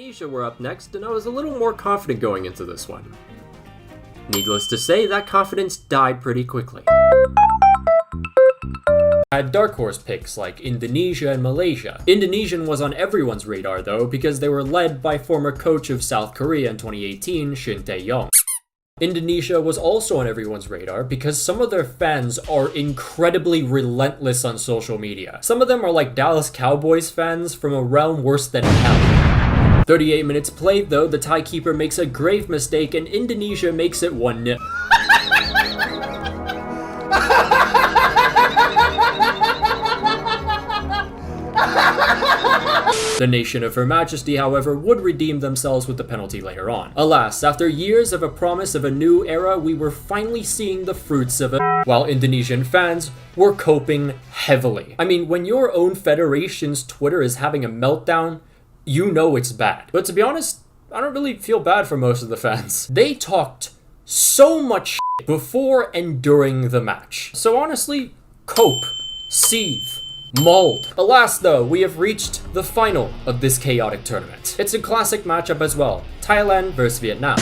Indonesia were up next, and I was a little more confident going into this one. Needless to say, that confidence died pretty quickly. I had dark horse picks like Indonesia and Malaysia. Indonesian was on everyone's radar though, because they were led by former coach of South Korea in 2018, Shin Tae-yong. Indonesia was also on everyone's radar because some of their fans are incredibly relentless on social media. Some of them are like Dallas Cowboys fans from a realm worse than hell. 38 minutes played though, the Thai keeper makes a grave mistake and Indonesia makes it 1-0. The Nation of Her Majesty, however, would redeem themselves with the penalty later on. Alas, after years of a promise of a new era, we were finally seeing the fruits of it, while Indonesian fans were coping heavily. I mean, when your own federation's Twitter is having a meltdown, you know it's bad. But to be honest, I don't really feel bad for most of the fans. They talked so much shit before and during the match. So honestly, cope, seethe, mold. Alas though, we have reached the final of this chaotic tournament. It's a classic matchup as well. Thailand versus Vietnam.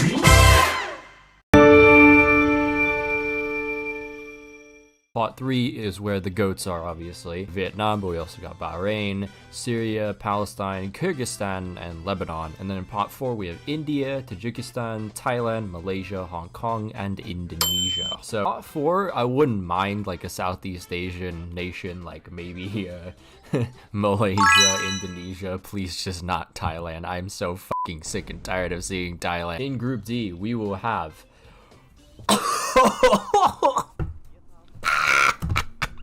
Pot 3 is where the GOATs are, obviously. Vietnam, but we also got Bahrain, Syria, Palestine, Kyrgyzstan, and Lebanon. And then in pot 4, we have India, Tajikistan, Thailand, Malaysia, Hong Kong, and Indonesia. So pot 4, I wouldn't mind like a Southeast Asian nation, like maybe Malaysia, Indonesia. Please just not Thailand. I'm so fucking sick and tired of seeing Thailand. In Group D, we will have...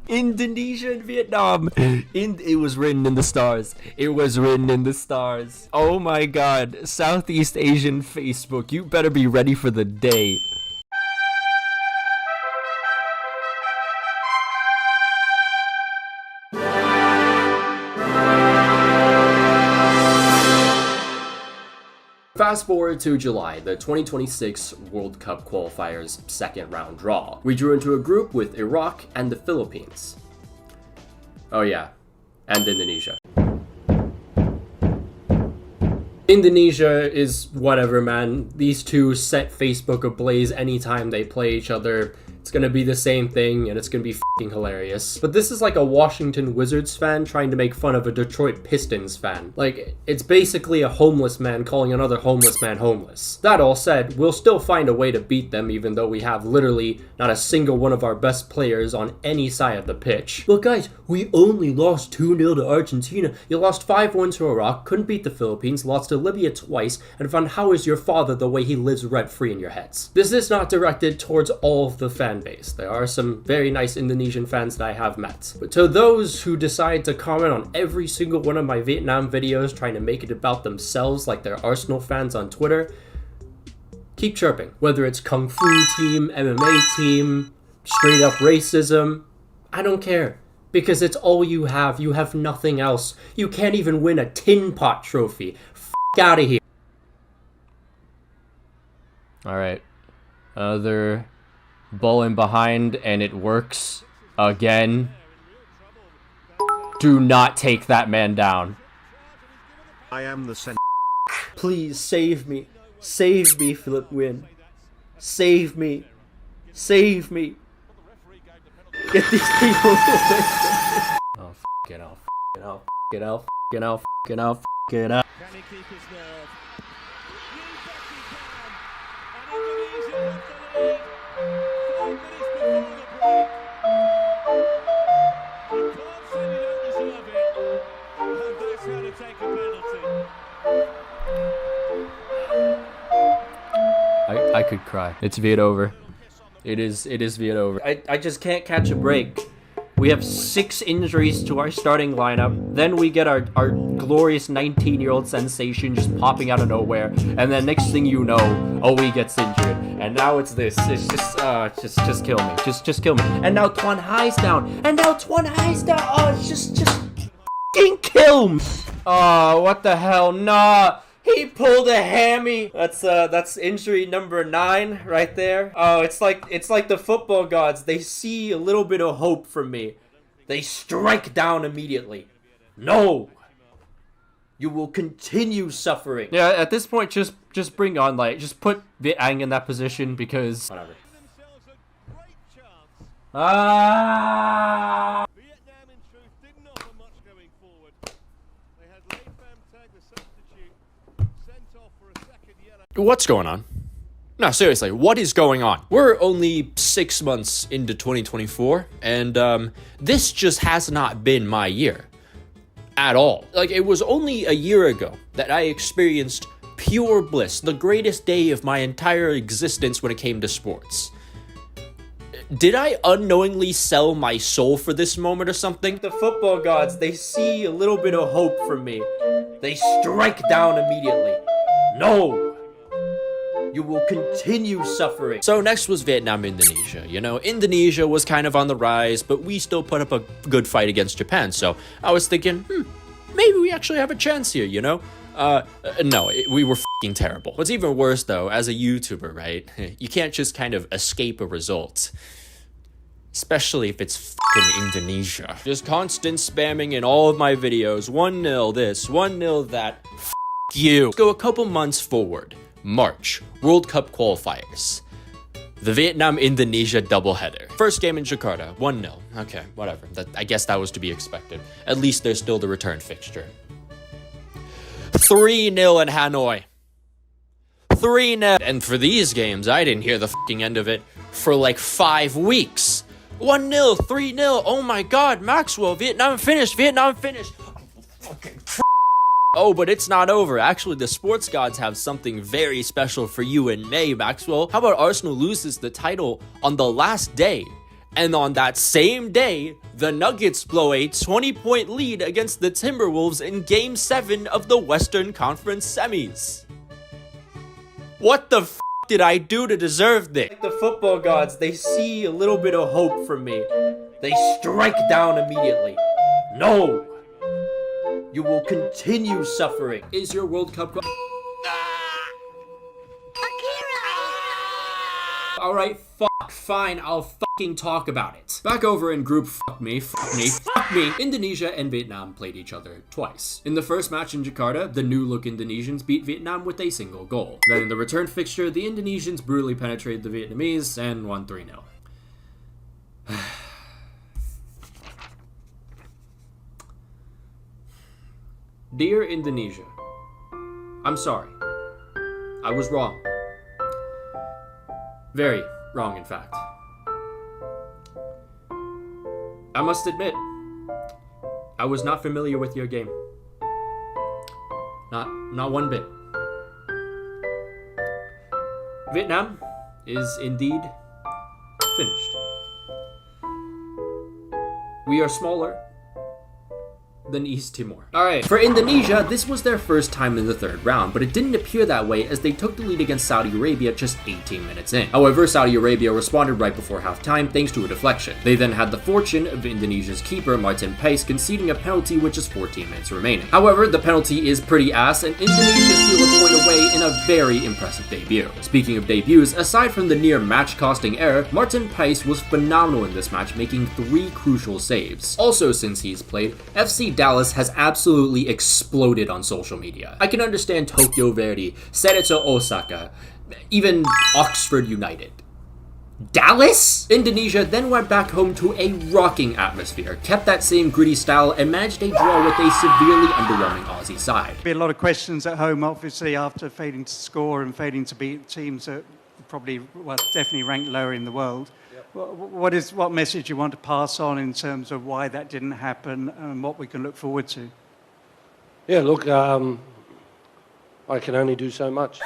Indonesia and Vietnam. It was written in the stars. It was written in the stars. Oh my god. Southeast Asian Facebook. You better be ready for the day. Fast forward to July, the 2026 World Cup qualifiers second round draw. We drew into a group with Iraq and the Philippines. Oh yeah, and Indonesia. Indonesia is whatever, man. These two set Facebook ablaze anytime they play each other. It's gonna be the same thing, and it's gonna be f***ing hilarious. But this is like a Washington Wizards fan trying to make fun of a Detroit Pistons fan. Like, it's basically a homeless man calling another homeless man homeless. That all said, we'll still find a way to beat them even though we have literally not a single one of our best players on any side of the pitch. Look guys, we only lost 2-0 to Argentina. You lost 5-1 to Iraq, couldn't beat the Philippines, lost to Libya twice, and found how is your father the way he lives rent-free in your heads. This is not directed towards all of the fan base. There are some very nice Indonesian fans that I have met. But to those who decide to comment on every single one of my Vietnam videos trying to make it about themselves like they're Arsenal fans on Twitter, keep chirping. Whether it's Kung Fu team, MMA team, straight up racism, I don't care. Because it's all you have nothing else. You can't even win a tin pot trophy. F*** out of here. Alright. Other ball in behind, and it works again. Do not take that man down. I am the Please save me. Save me, Philip Wynn. Save me. Save me. Get these people away. Oh, f***ing hell, f***ing hell, f***ing hell, f***ing hell, f***ing hell, f***ing hell. Can he keep his nerve? You bet he can. And Indonesia with the lead. 4 minutes before the break. The court said he don't deserve it. And that's how to take a penalty. I could cry. It's Viet over. It is Viet over. I just can't catch a break. We have 6 injuries to our starting lineup. Then we get our glorious 19-year-old sensation just popping out of nowhere. And then next thing you know, Owi gets injured. And now it's this. It's just kill me. Just kill me. And now Tuan Hai's down. Oh, it's just f***ing kill me. Oh, what the hell? Nah. He pulled a hammy. That's injury number 9 right there. Oh, it's like the football gods. They see a little bit of hope from me. They strike down immediately. No. You will continue suffering. Yeah, at this point, just bring on, like, just put Viet Ang in that position because... Whatever. Themselves a great chance. Ah! Vietnam, in truth, didn't offer much going forward. They had Lei Pham Tag, the substitute, sent off for a second yellow. What's going on? No, seriously, what is going on? We're only 6 months into 2024, and this just has not been my year. At all. Like, it was only a year ago that I experienced pure bliss, the greatest day of my entire existence when it came to sports. Did I unknowingly sell my soul for this moment or something? The football gods, they see a little bit of hope from me. They strike down immediately. No! You will continue suffering. So next was Vietnam, Indonesia. You know, Indonesia was kind of on the rise, but we still put up a good fight against Japan. So I was thinking, maybe we actually have a chance here, you know? No, we were f***ing terrible. What's even worse though, as a YouTuber, right? You can't just kind of escape a result. Especially if it's f***ing Indonesia. Just constant spamming in all of my videos. 1-0 this, 1-0 that. F*** you. Let's go a couple months forward. March, World Cup qualifiers. The Vietnam-Indonesia doubleheader. First game in Jakarta, 1-0. Okay, whatever. I guess that was to be expected. At least there's still the return fixture. 3-0 in Hanoi. 3-0. And for these games, I didn't hear the f***ing end of it for like 5 weeks. 1-0, 3-0. Oh my god, Maxwell, Vietnam finished. Oh, but it's not over. Actually, the sports gods have something very special for you in May, Maxwell. How about Arsenal loses the title on the last day? And on that same day, the Nuggets blow a 20-point lead against the Timberwolves in Game 7 of the Western Conference Semis. What the f*** did I do to deserve this? The football gods, they see a little bit of hope from me. They strike down immediately. No! You will continue suffering. Is your World Cup... Alright, fine, I'll fucking talk about it. Back over in group fuck me. Indonesia and Vietnam played each other twice. In the first match in Jakarta, the new-look Indonesians beat Vietnam with a single goal. Then in the return fixture, the Indonesians brutally penetrated the Vietnamese and won 3-0. Dear Indonesia, I'm sorry. I was wrong. Very wrong, in fact. I must admit, I was not familiar with your game. Not one bit. Vietnam is indeed finished. We are smaller than East Timor. Alright, for Indonesia, this was their first time in the third round, but it didn't appear that way as they took the lead against Saudi Arabia just 18 minutes in. However, Saudi Arabia responded right before halftime thanks to a deflection. They then had the fortune of Indonesia's keeper Martin Paes conceding a penalty with just 14 minutes remaining. However, the penalty is pretty ass and Indonesia steal a point away in a very impressive debut. Speaking of debuts, aside from the near match-costing error, Martin Paes was phenomenal in this match, making 3 crucial saves. Also, since he's played, FC Dallas has absolutely exploded on social media. I can understand Tokyo Verdy, Cerezo Osaka, even Oxford United. Dallas? Indonesia then went back home to a rocking atmosphere, kept that same gritty style, and managed a draw with a severely underwhelming Aussie side. Be a lot of questions at home, obviously, after failing to score and failing to beat teams that probably, well, definitely ranked lower in the world. What message you want to pass on in terms of why that didn't happen and what we can look forward to? Yeah, look, I can only do so much.